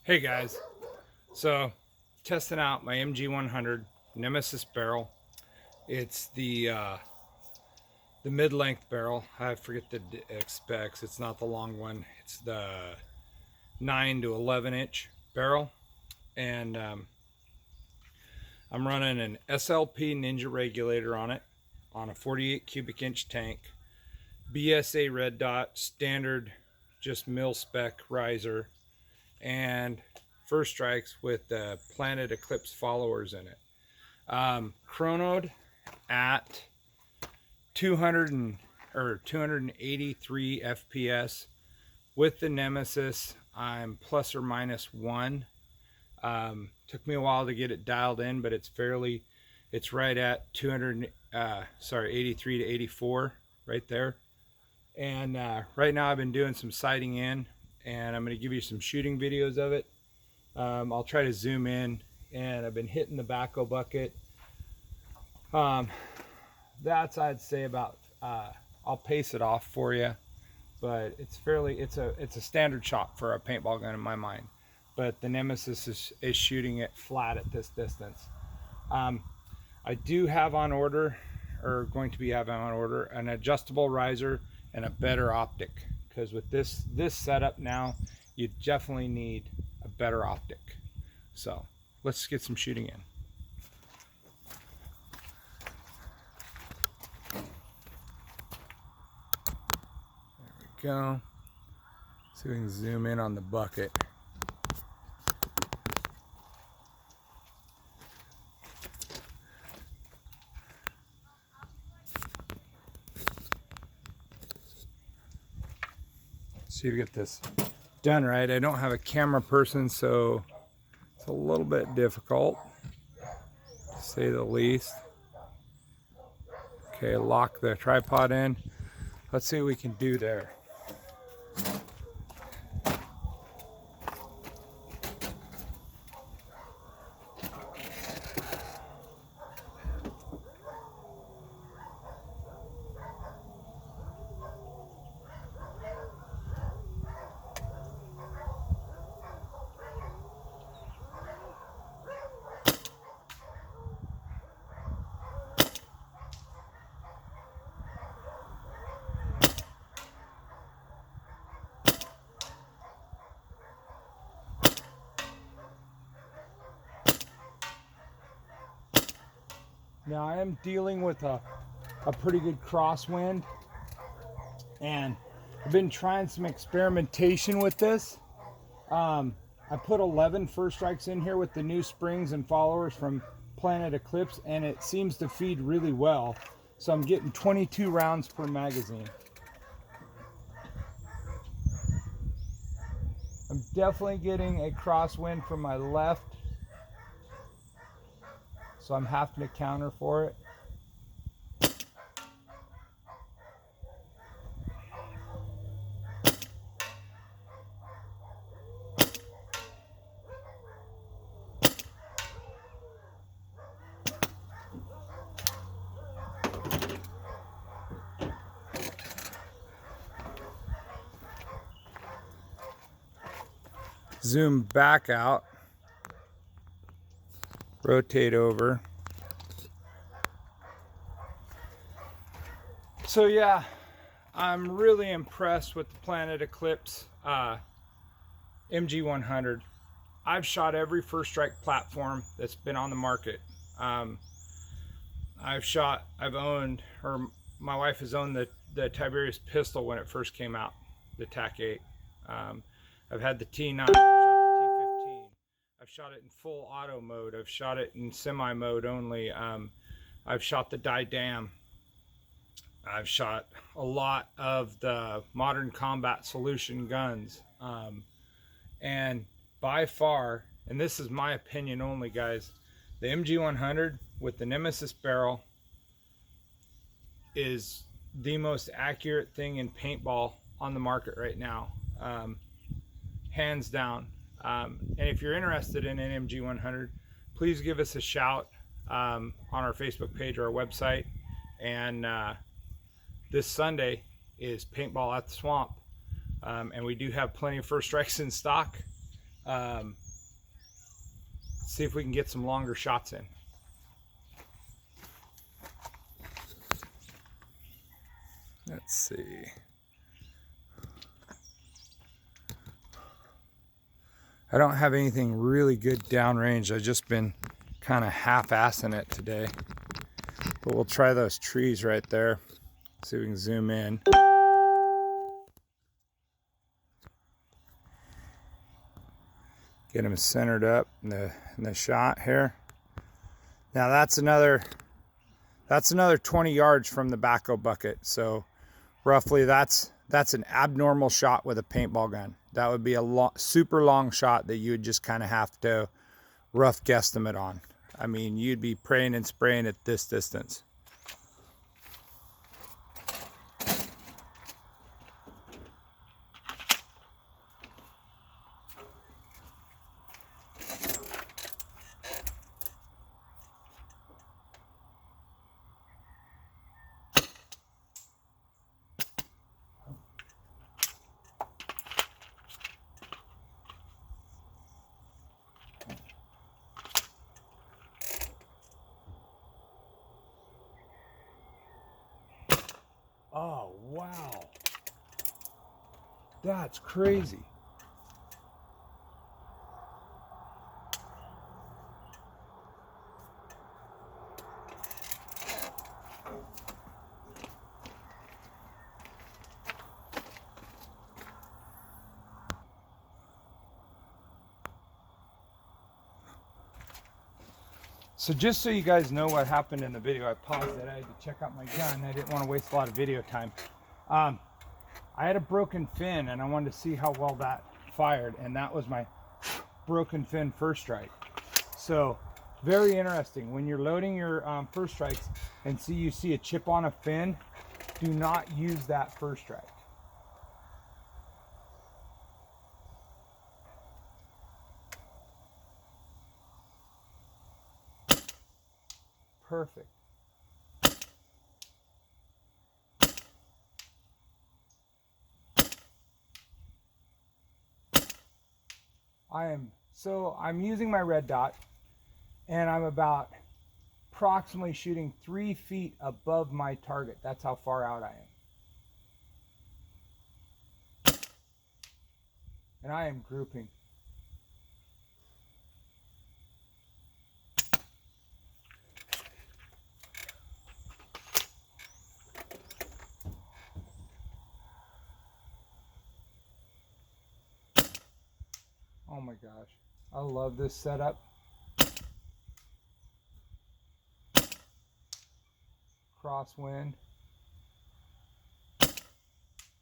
Hey guys, so testing out my MG100 Nemesis barrel. It's the mid-length barrel. I forget the specs. It's not the long one. It's the 9 to 11 inch barrel, and I'm running an SLP Ninja regulator on it on a 48 cubic inch tank, BSA red dot hand, just mil spec riser, and first strikes with the Planet Eclipse followers in it. Chronoed at 283 FPS. With the Nemesis, I'm plus or minus 1. Took me a while to get it dialed in, but it's right at 83 to 84 right there. And right now I've been doing some sighting in, and I'm going to give you some shooting videos of it. I'll try to zoom in, and I've been hitting the backhoe bucket. That's, I'd say, about I'll pace it off for you, but it's a standard shot for a paintball gun in my mind. But the Nemesis is shooting it flat at this distance. I do have on order, or going to be having on order, an adjustable riser and a better optic, because with this setup now, you definitely need a better optic. So let's get some shooting in. There we go. See if we can zoom in on the bucket. See if we get this done right. I don't have a camera person, so it's a little bit difficult, to say the least. Okay, lock the tripod in. Let's see what we can do there. Now I am dealing with a pretty good crosswind, and I've been trying some experimentation with this. I put 11 first strikes in here with the new springs and followers from Planet Eclipse, and it seems to feed really well. So I'm getting 22 rounds per magazine. I'm definitely getting a crosswind from my left, so I'm having to counter for it. Zoom back out, rotate over. So yeah, I'm really impressed with the Planet Eclipse MG100. I've shot every first strike platform that's been on the market. My wife has owned the Tiberius pistol when it first came out, the TAC-8. I've had the T9, I've shot the T15, I've shot it in full auto mode, I've shot it in semi mode only, I've shot the Dam, I've shot a lot of the modern combat solution guns, and by far, and this is my opinion only, guys, the MG100 with the Nemesis barrel is the most accurate thing in paintball on the market right now. Hands down. And if you're interested in an MG100, please give us a shout on our Facebook page or our website. And this Sunday is Paintball at the Swamp, and we do have plenty of first strikes in stock. See if we can get some longer shots in. Let's see. I don't have anything really good downrange. I've just been kind of half-assing it today. But we'll try those trees right there. See if we can zoom in. Get them centered up in the shot here. Now that's another 20 yards from the backhoe bucket. So roughly that's an abnormal shot with a paintball gun. That would be a super long shot that you would just kind of have to rough guesstimate on. I mean, you'd be praying and spraying at this distance. Oh, wow. That's crazy. So just so you guys know what happened in the video, I paused it. I had to check out my gun. I didn't want to waste a lot of video time. I had a broken fin and I wanted to see how well that fired, and that was my broken fin first strike. So very interesting. When you're loading your first strikes and you see a chip on a fin, do not use that first strike. Perfect. I'm using my red dot, and I'm about approximately shooting 3 feet above my target. That's how far out I am. And I am grouping. Oh my gosh, I love this setup. Crosswind,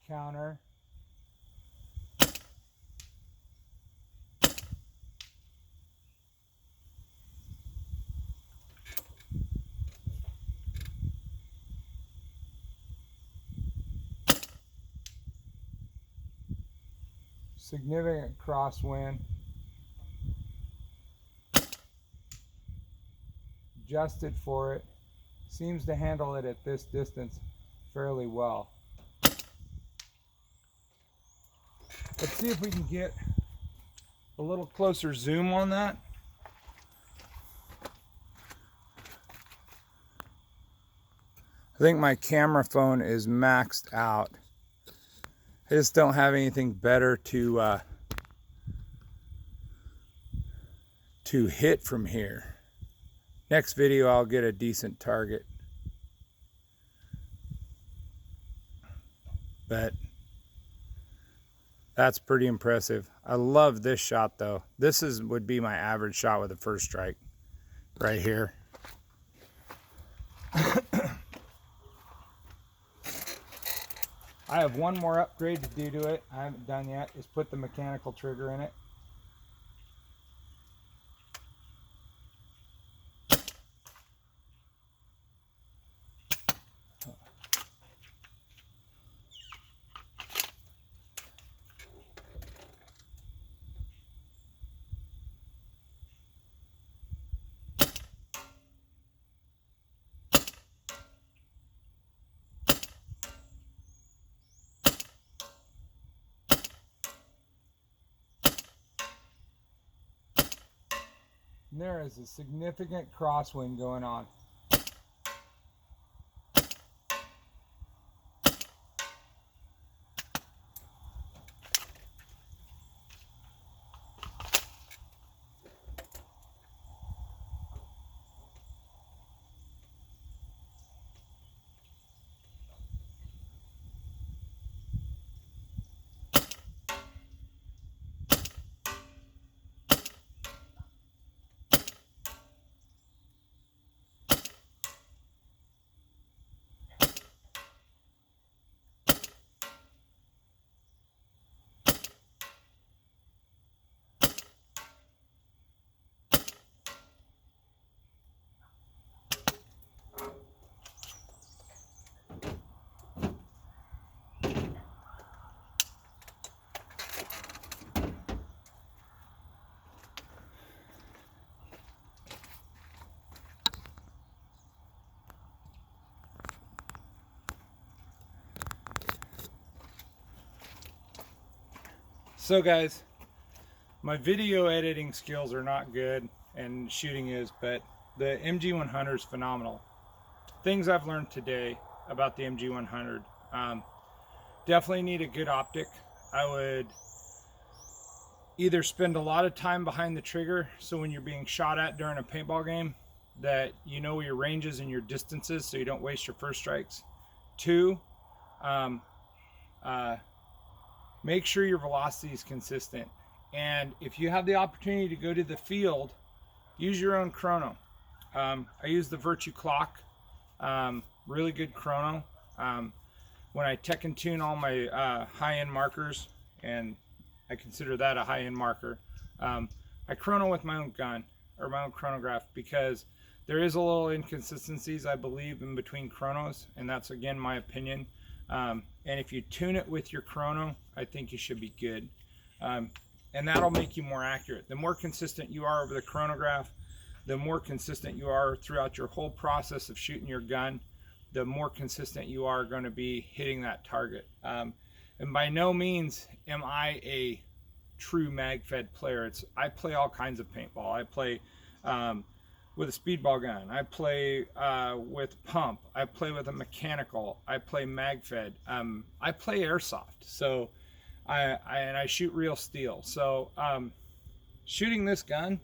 counter, significant crosswind, adjusted for it, seems to handle it at this distance fairly well. Let's see if we can get a little closer zoom on that. I think my camera phone is maxed out. I just don't have anything better to hit from here. Next video I'll get a decent target. But that's pretty impressive. I love this shot though. This would be my average shot with a first strike right here. I have one more upgrade to do to it. I haven't done yet, is put the mechanical trigger in it. And there is a significant crosswind going on. So guys, my video editing skills are not good and shooting is, but the MG100 is phenomenal. Things I've learned today about the MG100. Definitely need a good optic. I would either spend a lot of time behind the trigger, so when you're being shot at during a paintball game, that you know your ranges and your distances so you don't waste your first strikes. Two, make sure your velocity is consistent. And if you have the opportunity to go to the field, use your own chrono. I use the Virtue clock, really good chrono. When I tech and tune all my high-end markers, and I consider that a high-end marker, I chrono with my own gun or my own chronograph, because there is a little inconsistencies, I believe, in between chronos, and that's again my opinion. And if you tune it with your chrono, I think you should be good. And that'll make you more accurate. The more consistent you are over the chronograph, the more consistent you are throughout your whole process of shooting your gun, the more consistent you are going to be hitting that target. And by no means am I a true mag-fed player. I play all kinds of paintball. I play with a speedball gun. I play with pump. I play with a mechanical. I play mag-fed. I play airsoft. So I shoot real steel. So shooting this gun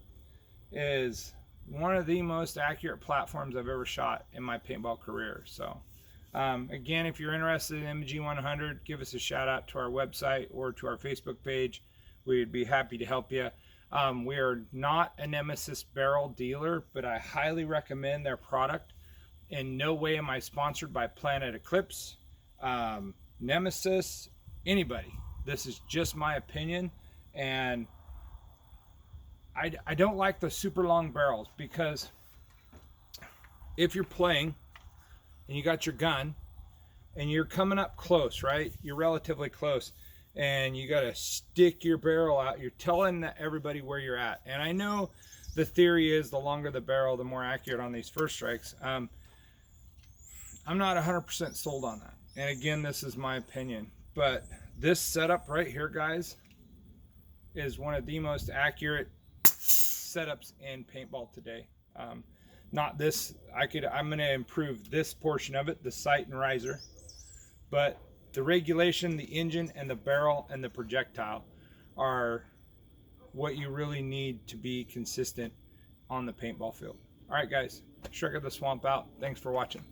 is one of the most accurate platforms I've ever shot in my paintball career. So again, if you're interested in MG100, give us a shout out to our website or to our Facebook page. We'd be happy to help you. We are not a Nemesis barrel dealer, but I highly recommend their product. In no way am I sponsored by Planet Eclipse, Nemesis, anybody. This is just my opinion, and I don't like the super long barrels, because if you're playing and you got your gun and you're coming up close, right? You're relatively close, and you got to stick your barrel out. You're telling everybody where you're at. And I know the theory is the longer the barrel, the more accurate on these first strikes. I'm not 100% sold on that. And again, this is my opinion. But this setup right here, guys, is one of the most accurate setups in paintball today. Not this. I'm going to improve this portion of it, the sight and riser. But the regulation, the engine, and the barrel, and the projectile are what you really need to be consistent on the paintball field. All right, guys, Shrek of the Swamp out. Thanks for watching.